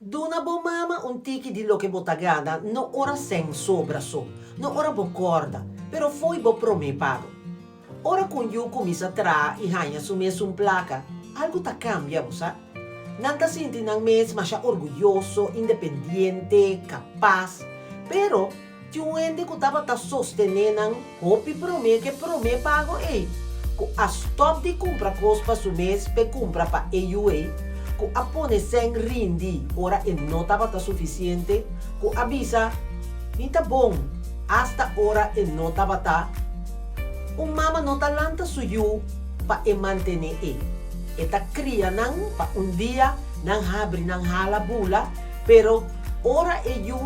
Duna bo mama un tiki di lo che botagada, no ora sen sobra so, no ora bo corda, pero foi bo pro me pago. Ora con yu kumisa tra i hanya sumes un placa, algo ta cambia, sa? Nanta sinti nang mes masya orgulloso, independiente, capaz, pero tiuende ko taba ta sostenenan hopi pro me pago ko a stop di compra cospa su mes pe compra pa ko apone sen rindi ora e no taba ta suficiente ko avisa nita bom hasta ora e no taba ta un mama no talanta su yu pa e mantene eta cria nang pa un dia nang habri nang halabula pero ora yu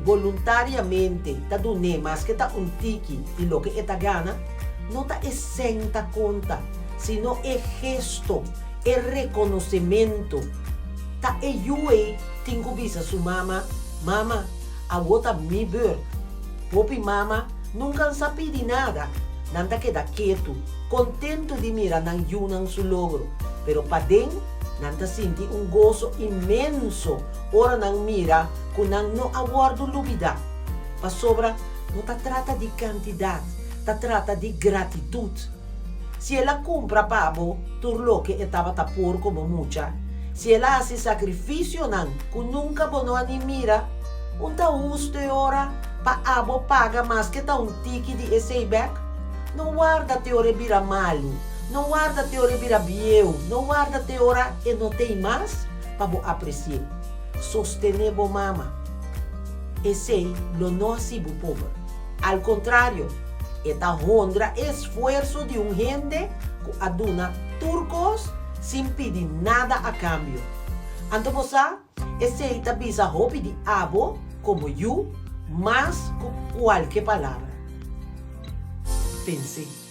voluntariamente ta dune mas que ta un tiki di lo que eta gana no ta esenta conta sino gesto reconocimiento ta yu tingo visa su mama awota mi beurt popi mama nunca sapi di nada nanta queda quieto contento di mira nang yu nang su logro pero pa den nanta sinti un gozo inmenso ora nang mira con nang no aguardo lubida pa sobra no ta trata di cantidad ta trata di gratitud si ella compra pavo turlo que estaba tapor como mucha si ella hace sacrificio nan con nunca bono ani mira un ta uste ora pa abo paga más que ta un tiki di ese back no guarda te ore bira malu no guarda te ore bira bieu no guarda te ora e no tem más pa bo apreciar sostenebo mama ese lo no así bu pobre al contrario esta honra esfuerzo de un gente que aduna turcos sin pedir nada a cambio. Antomosa, ese ita visa hopi de abo como yo, más que cualquier palabra. Pensé.